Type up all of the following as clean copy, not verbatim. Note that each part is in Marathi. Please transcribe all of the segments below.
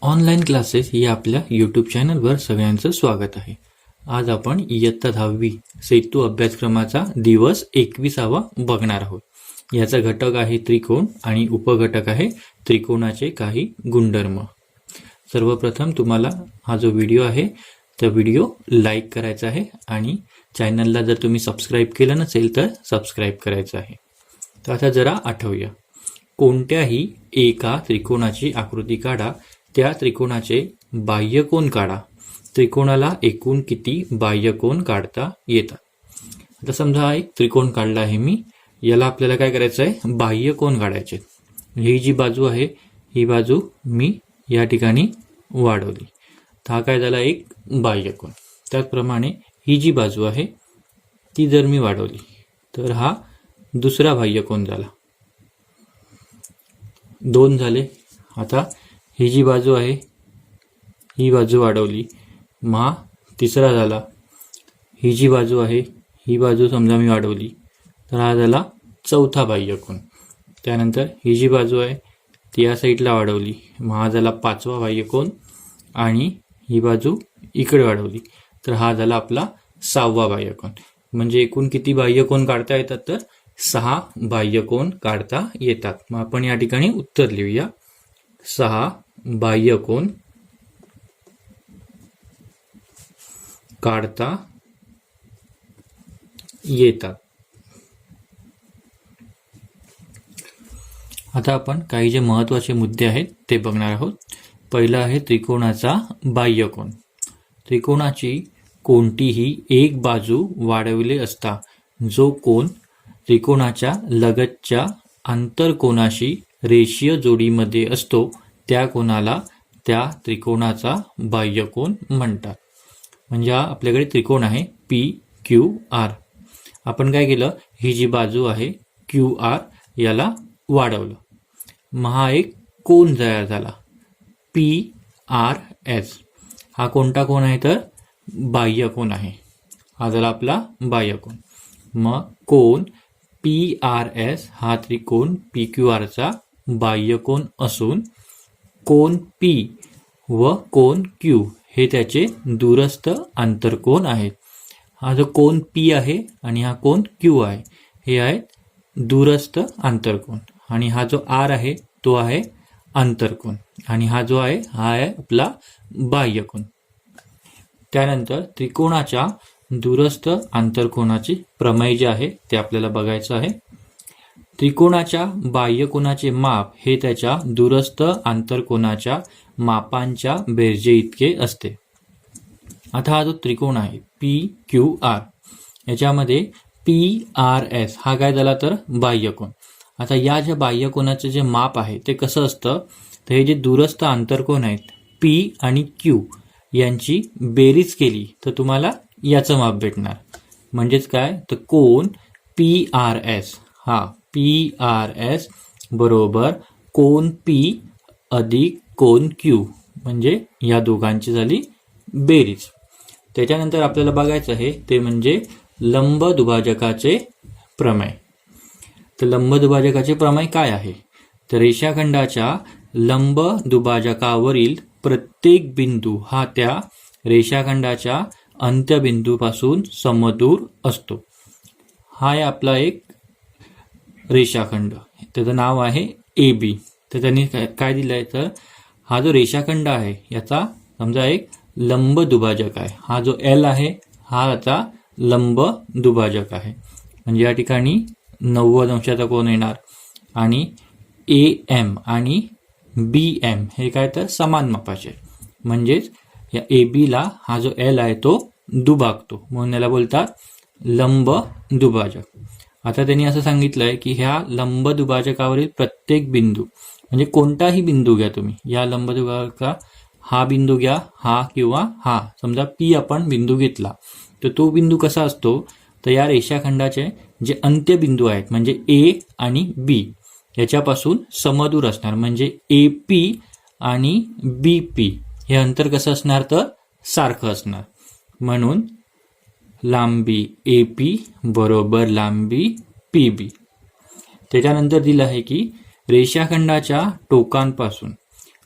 ऑनलाईन क्लासेस या आपल्या यूट्यूब चॅनलवर सगळ्यांचं स्वागत आहे. आज आपण इयत्ता 10वी सेतू अभ्यासक्रमाचा दिवस 21वा बघणार आहोत. याचा घटक आहे त्रिकोण आणि उपघटक आहे त्रिकोणाचे काही गुणधर्म. सर्वप्रथम तुम्हाला हा जो व्हिडिओ आहे तो व्हिडिओ लाईक करायचा आहे आणि चॅनलला जर तुम्ही सबस्क्राईब केलं नसेल तर सबस्क्राईब करायचं आहे. तर आता जरा आठवूया. कोणत्याही एका त्रिकोणाची आकृती काढा, त्या त्रिकोणाचे बाह्यकोन काढा. त्रिकोणाला एकूण किती बाह्यकोन काढता येतात. आता समजा हा एक त्रिकोण काढला आहे मी, याला आपल्याला काय करायचं आहे, बाह्यकोन काढायचे. ही जी बाजू आहे ही बाजू मी या ठिकाणी वाढवली, तर हा काय झाला, एक बाह्यकोन. त्याचप्रमाणे ही जी बाजू आहे ती जर मी वाढवली तर हा दुसरा बाह्यकोन झाला, 2 झाले. आता ही जी बाजू आहे ही बाजू वाढवली, मग तिसरा झाला. ही जी बाजू आहे ही बाजू समजा मी वाढवली तर हा झाला चौथा बाह्यकोन. त्यानंतर ही जी बाजू आहे ती या साईडला वाढवली, मग हा झाला 5वा बाह्यकोन. आणि ही बाजू इकडे वाढवली तर हा झाला आपला 6वा बाह्यकोन. म्हणजे एकूण किती बाह्यकोन काढता येतात, तर 6 बाह्यकोन काढता येतात. मग आपण या ठिकाणी उत्तर लिहूया, 6 बाह्यकोन काढता येतात. आता आपण काही जे महत्त्वाचे मुद्दे आहेत ते बघणार आहोत. पहिला आहे त्रिकोणाचा बाह्यकोन. त्रिकोणाची कोणतीही एक बाजू वाढविले असता जो कोन त्रिकोणाच्या लगतच्या आंतरकोनाशी रेषीय जोडीमध्ये असतो त्या कोनाला त्या त्रिकोणाचा बाह्यकोन म्हणतात. म्हणजे हा आपल्याकडे त्रिकोण आहे PQR. आपण काय केलं, ही जी बाजू आहे QR याला वाढवलं, मग हा एक कोन तयार झाला PRS. हा कोणता कोन आहे, तर बाह्यकोन आहे. हा झाला आपला बाह्यकोन. मग कोन PRS हा त्रिकोण PQRचा बाह्यकोन असून कोन P व कोन Q हे त्याचे दूरस्थ आंतरकोन आहेत. हा जो कोन P आहे आणि हा कोन Q आहे हे आहेत दूरस्थ आंतरकोन. आणि हा जो R आहे तो आहे आंतरकोन. आणि हा जो आहे हा आहे आपला बाह्यकोन. त्यानंतर त्रिकोणाच्या दूरस्थ आंतरकोनाची प्रमेय जे आहे ते आपल्याला बघायचं आहे. त्रिकोणाच्या बाह्यकोनाचे माप हे त्याच्या दूरस्थ आंतरकोनाच्या मापांच्या बेरजे इतके असते. आता हा जो त्रिकोण आहे PQR याच्यामध्ये PRS हा काय झाला, तर बाह्यकोन. आता या ज्या बाह्यकोनाचं जे माप आहे ते कसं असतं, तर हे जे दूरस्थ आंतरकोन आहेत P आणि Q यांची बेरीज केली तर तुम्हाला याचं माप भेटणार. म्हणजेच काय, तर कोन PRS हा PRS बरोबर कोन P अधिक कोन Q, म्हणजे या दोघांची झाली बेरीज. त्याच्यानंतर आपल्याला बघायचं आहे ते म्हणजे लंब दुभाजकाचे प्रमेय. तर लंब दुभाजकाचे प्रमेय काय आहे, तर रेषाखंडाच्या लंब दुभाजकावरील प्रत्येक बिंदू हा त्या रेषाखंडाच्या अंत्यबिंदूपासून समदूर असतो. हा आहे आपला एक रेषाखंड, त्याचं नाव आहे AB. तर त्यांनी काय दिलं आहे, तर हा जो रेषाखंड आहे याचा समजा एक लंब दुभाजक आहे. हा जो L आहे हा याचा लंब दुभाजक आहे. म्हणजे या ठिकाणी 90 अंशाचा कोन येणार. आणि AM आणि BM हे काय, तर समान मापाचे. म्हणजेच या ABला हा जो L आहे तो दुभागतो, म्हणून याला बोलतात लंब दुभाजक. आता त्यांनी असं सांगितलं आहे की ह्या लंब दुभाजकावरील प्रत्येक बिंदू, म्हणजे कोणताही बिंदू घ्या तुम्ही या लंब दुभाजका, हा बिंदू घ्या, हा किंवा हा, समजा P आपण बिंदू घेतला तर तो बिंदू कसा असतो, तर या रेषाखंडाचे जे अंत्यबिंदू आहेत म्हणजे A आणि B याच्यापासून समदूर असणार. म्हणजे AP आणि BP हे अंतर कसं असणार, तर सारखं असणार. म्हणून लांबी AP बरोबर लांबी PB. त्याच्यानंतर दिलं आहे की रेषाखंडाच्या टोकांपासून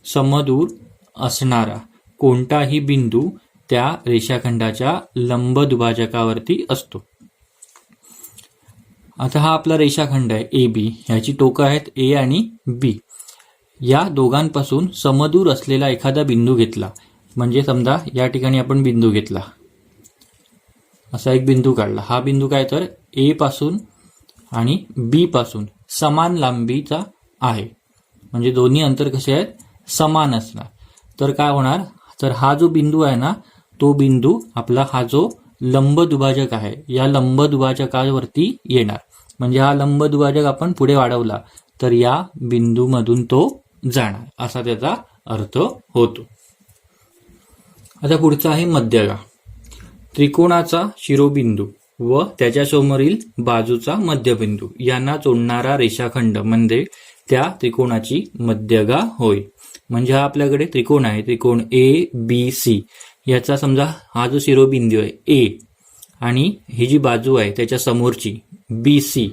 समदूर असणारा कोणताही बिंदू त्या रेषाखंडाच्या लंब दुभाजकावरती असतो. आता हा आपला रेषाखंड आहे ए बी, ह्याची टोकं आहेत ए आणि बी. या दोघांपासून समदूर असलेला एखादा बिंदू घेतला, म्हणजे समजा या ठिकाणी आपण बिंदू घेतला, असा एक बिंदू काढला. हा बिंदू काय तर ए पासून आणि बी पासून समान लांबीचा आहे, म्हणजे दोन्ही अंतर कसे आहेत, समान असणार. तर काय होणार, तर हा जो बिंदू आहे ना, तो बिंदू आपला हा जो लंब दुभाजक आहे, या लंब दुभाजकावरती येणार. म्हणजे हा लंब दुभाजक आपण पुढे वाढवला तर या बिंदूमधून तो जाणार, असा त्याचा अर्थ होतो. आता पुढचा आहे मध्यगा. त्रिकोणाचा शिरोबिंदू व त्याच्या समोरील बाजूचा मध्यबिंदू यांना जोडणारा रेषाखंड म्हणजे त्या त्रिकोणाची मध्यगा होय. म्हणजे हा आपल्याकडे त्रिकोण आहे, त्रिकोण ए बी सी. याचा समजा हा जो शिरोबिंदू आहे ए आणि ही जी बाजू आहे त्याच्या समोरची बी सी,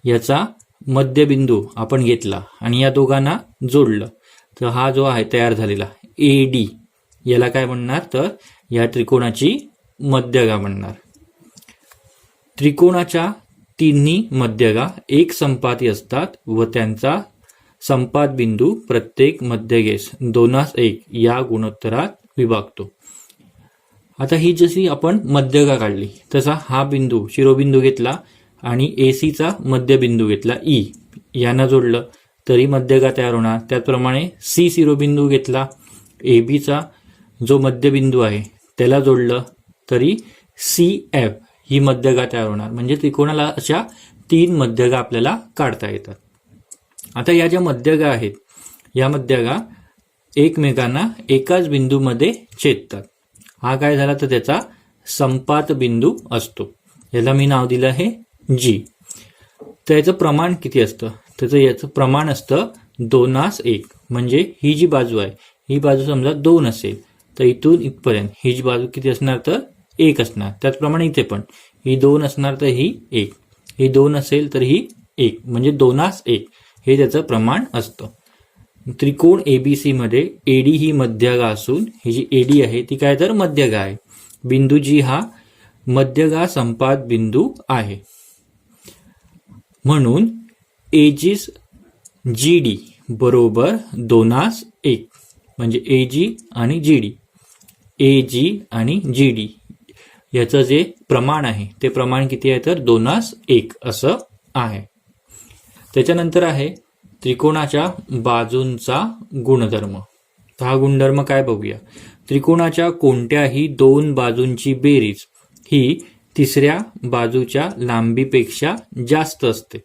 याचा मध्यबिंदू आपण घेतला आणि या दोघांना जोडलं, तर हा जो आहे तयार झालेला ए डी, याला काय म्हणणार, तर या त्रिकोणाची मध्यगा म्हणणार. त्रिकोणाच्या तिन्ही मध्यगा एक संपाती असतात व त्यांचा संपात बिंदू प्रत्येक मध्यगेस 2:1 या गुणोत्तरात विभागतो. आता ही जशी आपण मध्यगा काढली, तसा हा बिंदू शिरोबिंदू घेतला आणि एसीचा मध्यबिंदू घेतला ई, यांना जोडलं तरी मध्यगा तयार होणार. त्याचप्रमाणे सी शिरोबिंदू घेतला, ए बीचा जो मध्यबिंदू आहे त्याला जोडलं तरी सी एफ ही मध्यगा तयार होणार. म्हणजे त्रिकोणाला अशा 3 मध्यगा आपल्याला काढता येतात. आता या ज्या मध्यगा आहेत, या मध्यगा एकमेकांना एकाच बिंदूमध्ये छेदतात. हा काय झाला तर त्याचा संपात बिंदू असतो. याला मी नाव दिलं आहे जी. तर याचं प्रमाण किती असतं, याचं प्रमाण असतं 2:1. म्हणजे ही जी बाजू आहे, ही बाजू समजा 2 असेल तर इथून इथपर्यंत ही जी बाजू किती असणार तर 1 असणार. त्याचप्रमाणे इथे पण ही 2 असणार तर ही 1, ही 2 असेल तर ही 1, म्हणजे 2:1 हे त्याचं प्रमाण असतं. त्रिकोण एबीसी मध्ये एडी ही मध्यगा असून ही जी एडी आहे ती काय तर मध्यगा आहे. बिंदू जी हा मध्यगा संपात बिंदू आहे. म्हणून एजीस जी डी बरोबर 2:1. म्हणजे एजी आणि जी डी, एजी आणि जी डी याचं जे प्रमाण आहे ते प्रमाण किती आहे तर 2:1 असं आहे. त्याच्यानंतर आहे त्रिकोणाच्या बाजूंचा गुणधर्म. तर हा गुणधर्म काय बघूया. त्रिकोणाच्या कोणत्याही 2 बाजूंची बेरीज ही तिसऱ्या बाजूच्या लांबीपेक्षा जास्त असते.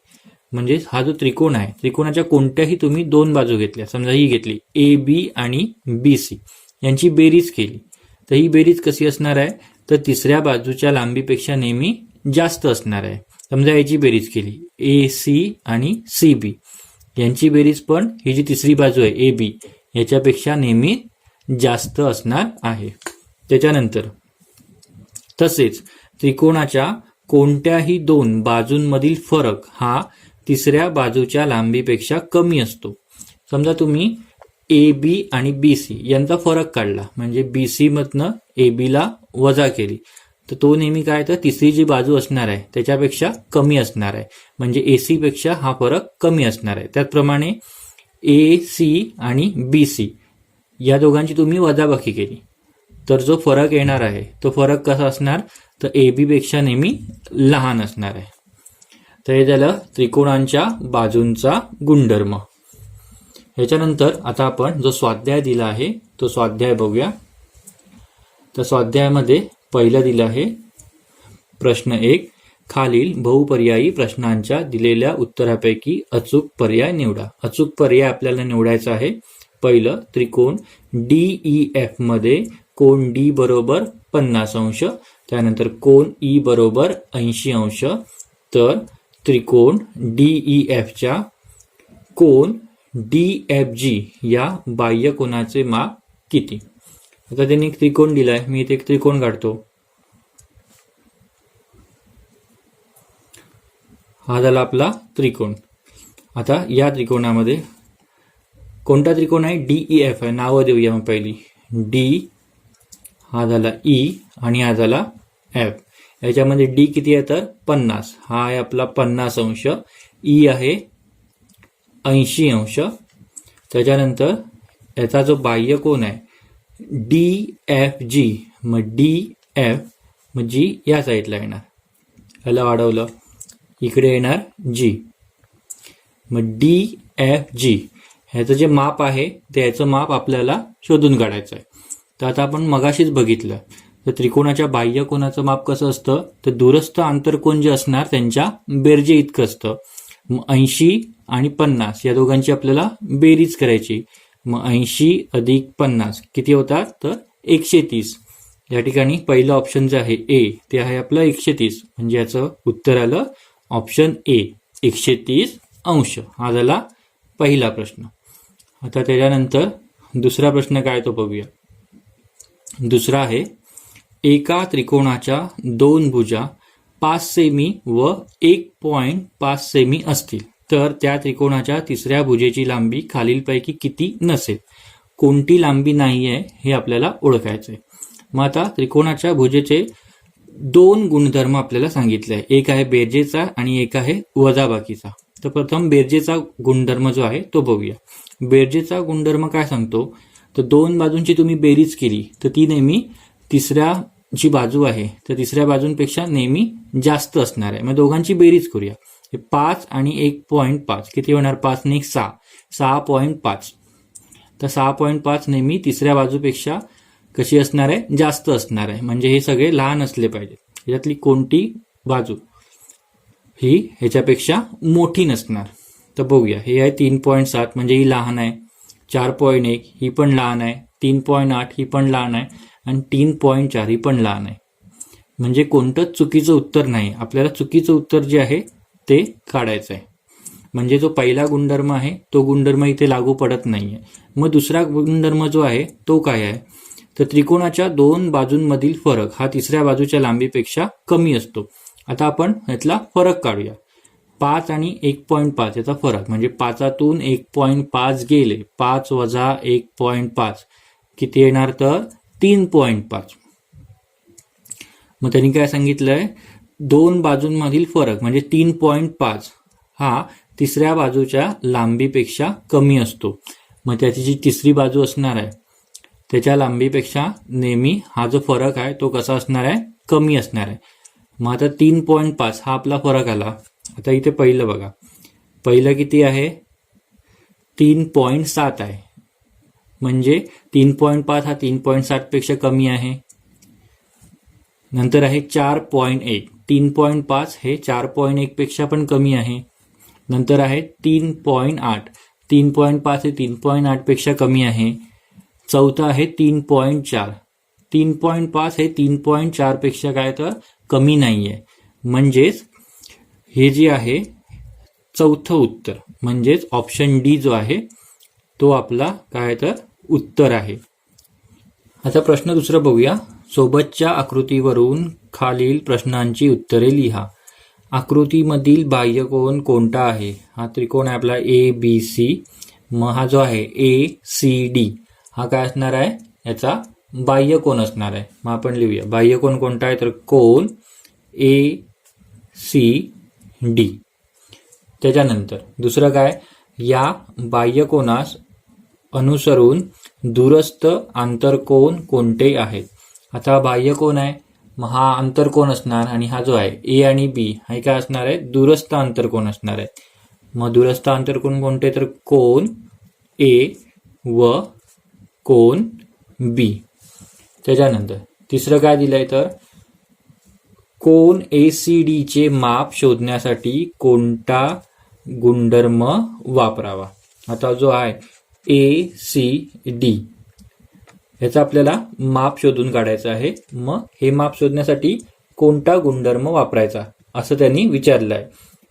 म्हणजे हा जो त्रिकोण आहे, त्रिकोणाच्या कोणत्याही तुम्ही 2 बाजू घेतल्या, समजा ही घेतली ए बी आणि बी सी, यांची बेरीज केली तर ही बेरीज कशी असणार आहे तर तिसऱ्या बाजूच्या लांबीपेक्षा नेहमी जास्त असणार आहे. समजा याची बेरीज केली ए सी आणि सी बी, यांची बेरीज पण ही जी तिसरी बाजू आहे ए बी याच्यापेक्षा नेहमी जास्त असणार आहे. त्याच्यानंतर तसेच त्रिकोणाच्या कोणत्याही 2 बाजूंमधील फरक हा तिसऱ्या बाजूच्या लांबीपेक्षा कमी असतो. समजा तुम्ही ए बी आणि बी सी यांचा फरक काढला, म्हणजे बी सी मधनं ए बीला वजा केली, तर तो नेहमी काय तर तिसरी जी बाजू असणार आहे त्याच्यापेक्षा कमी असणार आहे. म्हणजे ए सी पेक्षा हा फरक कमी असणार आहे. त्याचप्रमाणे ए सी आणि बी सी या दोघांची तुम्ही वजाबाकी केली तर जो फरक येणार आहे तो फरक कसा असणार तर ए बी पेक्षा नेहमी लहान असणार आहे. तर हे झालं त्रिकोणांच्या बाजूंचा गुणधर्म. ह्याच्यानंतर आता आपण जो स्वाध्याय दिला आहे तो स्वाध्याय बघूया. तर स्वाध्यायामध्ये पहिलं दिलं आहे प्रश्न 1, खालील बहुपर्यायी प्रश्नांच्या दिलेल्या उत्तरापैकी अचूक पर्याय निवडा. अचूक पर्याय आपल्याला निवडायचा आहे. पहिलं, त्रिकोण DEF मध्ये कोण D बरोबर 50 अंश, त्यानंतर कोण E बरोबर 80 अंश. तर त्रिकोण DEF च्या कोण DFG या बाह्य कोनाचे माप किती. आता त्यांनी एक त्रिकोण दिलाय, मी इथे एक त्रिकोण काढतो. हा झाला आपला त्रिकोण. आता या त्रिकोणामध्ये कोणता त्रिकोण आहे? DEF आहे. नावं देऊया मग पहिली. D, हा झाला E आणि हा झाला F. याच्यामध्ये D किती आहे तर 50. हा आहे आपला 50 अंश. E आहे 80 अंश. त्याच्यानंतर याचा जो बाह्य कोन आहे DFG, मग DF मग G या साईडला येणार. याला वाढवलं इकडे येणार G. मग DFG ह्याचं जे माप आहे ते ह्याचं माप आपल्याला शोधून काढायचं आहे. तर आता आपण मगाशीच बघितलं तर त्रिकोणाच्या बाह्य कोनाचं माप कसं असतं तर दूरस्थ आंतरकोन जे असणार त्यांच्या बेरजे इतकं असतं. मग 80 आणि 50 या दोघांची आपल्याला बेरीज करायची. मग 80 अधिक 50 किती होतात तर 130. या ठिकाणी पहिलं ऑप्शन जे आहे ए ते आहे आपलं 130. म्हणजे याचं उत्तर आलं ऑप्शन ए 130 अंश. हा झाला पहिला प्रश्न. आता त्याच्यानंतर दुसरा प्रश्न काय तो बघूया. दुसरा आहे एका त्रिकोणाच्या 2 भुजा 5 सेमी व 1.5 सेमी असतील तर त्या त्रिकोणाच्या तिसऱ्या भुजेची लांबी खालीलपैकी किती नसेल. कोणती लांबी नाही आहे हे आपल्याला ओळखायचं आहे. मग आता त्रिकोणाच्या भुजेचे 2 गुणधर्म आपल्याला सांगितले आहे. एक आहे बेरजेचा आणि एक आहे वजाबाकीचा. तर प्रथम बेरजेचा गुणधर्म जो आहे तो बघूया. बेरजेचा गुणधर्म काय सांगतो तर 2 बाजूंची तुम्ही बेरीज केली तर ती नेहमी तिसऱ्या जी बाजू आहे तर तिसऱ्या बाजूंपेक्षा नेहमी जास्त असणार आहे. मग दोघांची बेरीज करूया. 5 आणि 1.5 किती होणार? 5 ने 6, 6.5. तर 6.5 नेहमी तिसऱ्या बाजूपेक्षा कशी असणार आहे? जास्त असणार आहे. म्हणजे हे सगळे लहान असले पाहिजे. याच्यातली कोणती बाजू ही ह्याच्यापेक्षा मोठी नसणार. तर बघूया. हे आहे 3.7 म्हणजे ही लहान आहे. 4.1 ही पण लहान आहे. 3.8 ही पण लहान आहे आणि 3.4 ही पण लहान आहे. म्हणजे कोणतंच चुकीचं उत्तर नाही. आपल्याला चुकीचं उत्तर जे आहे ते काढायचं आहे. म्हणजे जो पहिला गुणधर्म आहे तो गुणधर्म इथे लागू पडत नाहीये. मग दुसरा गुणधर्म जो आहे तो काय आहे तर त्रिकोणाच्या 2 बाजूंमधील फरक हा तिसऱ्या बाजूच्या लांबीपेक्षा कमी असतो. आता आपण यातला फरक काढूया. 5 आणि 1.5 याचा फरक म्हणजे 5तून 1.5 गेले. 5 वजा 1.5 किती येणार तर 3.5. मग त्यांनी काय सांगितलंय 2 बाजूंमधील फरक म्हणजे 3.5 हा तिसऱ्या बाजूच्या लांबीपेक्षा कमी असतो. मग त्याची जी तिसरी बाजू असणार आहे त्याच्या लांबीपेक्षा नेहमी हा जो फरक आहे तो कसा असणार आहे? कमी असणार आहे. मग आता 3.5 हा आपला फरक आला. आता इथे पहिलं बघा. पहिलं किती आहे? 3.7 आहे. म्हणजे 3.5 हा 3.7 पेक्षा कमी आहे. नंतर आहे 4.1. 3.5 हे 4.1 पेक्षा पण कमी आहे. नंतर आहे 3.8. 3.5 हे 3.8 पेक्षा कमी आहे. चौथा आहे 3.4. 3.5 हे 3.4 पेक्षा काय तर कमी नाहीये. म्हणजेच हे जे आहे चौथं उत्तर म्हणजेच ऑप्शन डी जो आहे तो आपला काय तर उत्तर आहे. आता प्रश्न दुसरा बघूया. सोबतच्या आकृतीवरून खालील प्रश्नांची उत्तरे लिहा. आकृतीमधील बाह्यकोन कोणता आहे? हा त्रिकोण आहे आपला ABC. मग हा जो आहे ACD हा काय असणार आहे? याचा बाह्यकोन असणार आहे. मग आपण लिहूया बाह्यकोन कोणता आहे तर कोन ACD. त्याच्यानंतर दुसरं काय? या बाह्यकोनास अनुसरून दूरस्थ आंतरकोन कोणते आहेत? आता बाह्यकोन आहे मग हा आंतरकोन असणार आणि हा जो आहे A आणि B हा काय असणार आहे? दूरस्थ आंतरकोन असणार आहे. मग दूरस्थ आंतरकोन कोणते तर कोन A व कोन B. त्याच्यानंतर तिसरं काय दिलंय तर कोन ACD चे माप शोधण्यासाठी कोणता गुणधर्म वापरावा? आता जो आहे ACD याचा आपल्याला माप शोधून काढायचं आहे. मग हे माप शोधण्यासाठी कोणता गुणधर्म वापरायचा असं त्यांनी विचारलं आहे.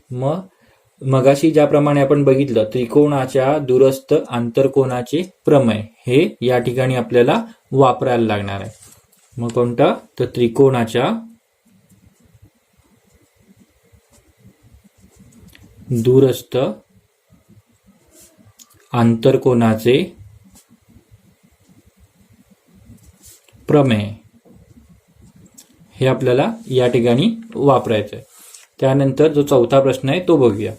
मग मगाशी ज्याप्रमाणे आपण बघितलं त्रिकोणाच्या दूरस्थ आंतरकोनाचे प्रमेय हे या ठिकाणी आपल्याला वापरायला लागणार आहे. मग कोणता तर त्रिकोणाच्या दूरस्थ आंतरकोनाचे प्रमेय हे आपल्याला या ठिकाणी वापरायचं आहे. त्यानंतर जो चौथा प्रश्न आहे तो बघूया.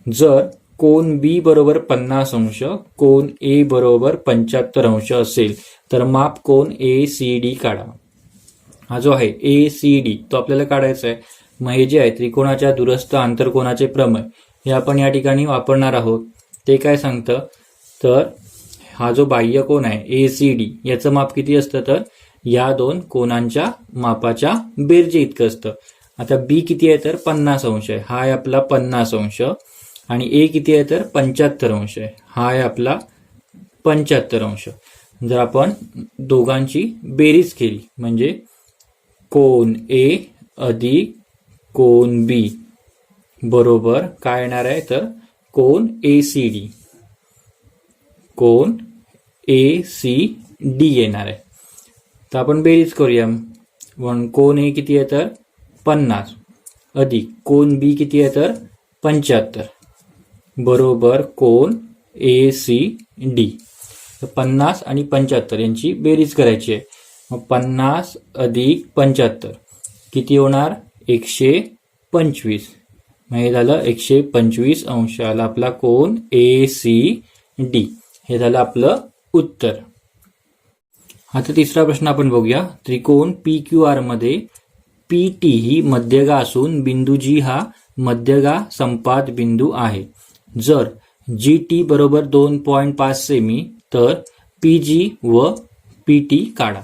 जर कोन बी बरोबर 50 अंश, कोन ए बरोबर 75 अंश असेल तर माप कोन ACD काढा. हा जो आहे ACD तो आपल्याला काढायचा आहे. मग हे जे आहे त्रिकोणाच्या दुरस्थ आंतरकोनाचे प्रमेय हे आपण या ठिकाणी वापरणार आहोत. ते काय सांगतं तर हा जो बाह्य कोन आहे ACD याचं माप किती असतं तर या दोन कोनांच्या मापाच्या बेरजे इतकं असतं. आता बी किती आहे तर 50 अंश आहे, हा आहे आपला 50 अंश, आणि ए किती आहे तर 75 अंश आहे, हा आहे आपला 75 अंश. जर आपण दोघांची बेरीज केली म्हणजे कोन ए अधिक कोन बी बरोबर काय येणार आहे तर कोन ACD, कोन ACD येणार आहे. तर आपण बेरीज करूया. कोन ए किती आहे तर 50 अधिक कोन बी किती आहे तर 75 बरोबर कोन ACD. 50 आणि 75 यांची बेरीज करायची आहे. मग 50 अधिक 75 किती होणार 125. मग हे झालं 125 अंश आला आपला कोन ACD. हे झालं आपलं उत्तर. आता तिसरा प्रश्न आपण बघूया. त्रिकोण PQR मध्ये PT ही मध्यगा असून बिंदू G हा मध्यगा संपात बिंदू आहे. जर GT बरोबर 2.5 सेमी तर PG व PT काढा.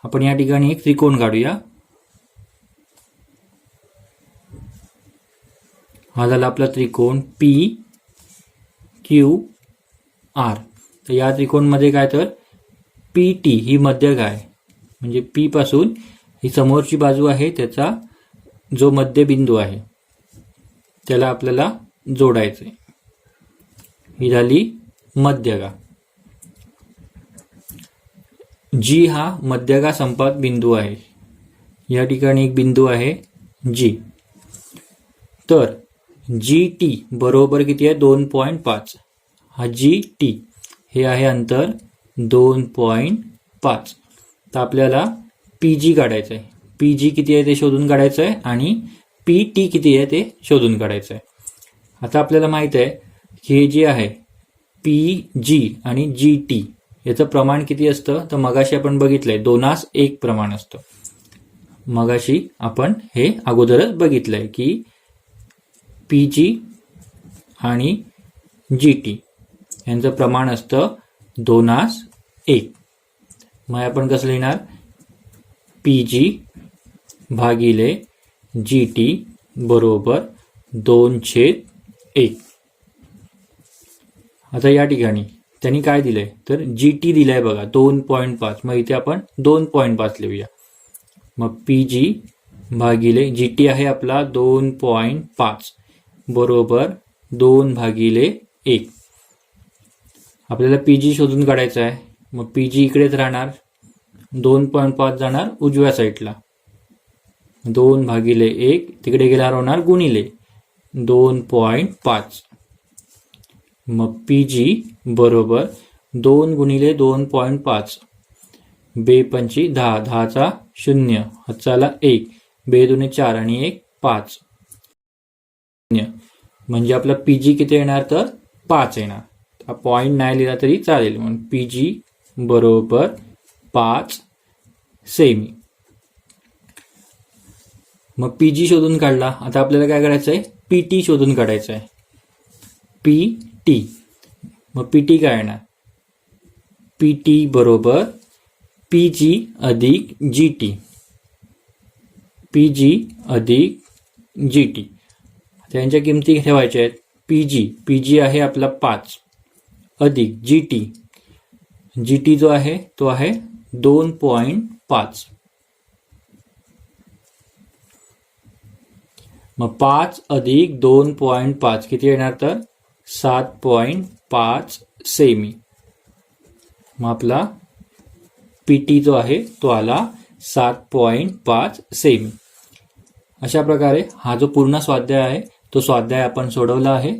आपण या ठिकाणी एक त्रिकोण काढूया. हा झाला आपला त्रिकोण PQR. तर या त्रिकोणमध्ये काय तर PT ही मध्यगा आहे, म्हणजे P पासून ही समोरची बाजू आहे त्याचा जो मध्यबिंदू आहे त्याला आपल्याला जोडायचं आहे. ही झाली मध्यगा. G हा मध्यगा संपात बिंदू आहे. या ठिकाणी एक बिंदू आहे G. तर GT बरोबर किती आहे 2.5. हा GT हे आहे अंतर 2.5. तर आपल्याला PG काढायचं आहे. PG किती आहे ते शोधून काढायचं आहे आणि PT किती आहे ते शोधून काढायचं आहे. आता आपल्याला माहित आहे की हे जे आहे PG आणि GT याचं प्रमाण किती असतं तर मगाशी आपण बघितलंय 2:1 प्रमाण असतं. मगाशी आपण हे अगोदरच बघितलंय की PG आणि GT यांचं प्रमाण असतं 2:1. मग आपण कसं लिहिणार PG भागिले GT बरोबर 2/1. आता या ठिकाणी त्यांनी काय दिलंय तर GT दिलाय बघा 2.5. मग इथे आपण 2.5 लिहूया. मग PG भागिले GT आहे आपला 2.5 बरोबर 2/1. आपल्याला PG शोधून काढायचा आहे. मग PG इकडेच राहणार, 2.5 जाणार उजव्या साईडला, 2/1 तिकडे गेल्यावर होणार गुणिले 2.5. मग PG बरोबर 2 गुणिले 2.5 2×5 10, 10चा 0, हातचाला 1, 2×2 4 आणि 1 5. म्हणजे आपला PG किती येणार तर 5 येणार. हा पॉईंट नाही लिहिला तरी चालेल. म्हणून PG बरोबर 5 सेमी. मग PG शोधून काढला. आता आपल्याला काय करायचं आहे PT शोधून काढायचं आहे. PT. मग PT काय येणार PT बरोबर PG अधिक GT. PG अधिक GT त्यांच्या किमती ठेवायच्या आहेत. PG आहे आपला 5 अधिक GT जो आहे तो आहे 2.5. मग 5 अधिक 2.5 किती येणार तर 7.5 सेमी. मग आपला PT जो आहे तो आला 7.5 सेमी. अशा प्रकारे हा जो पूर्ण स्वाध्याय आहे तो स्वाध्याय आपण सोडवला आहे.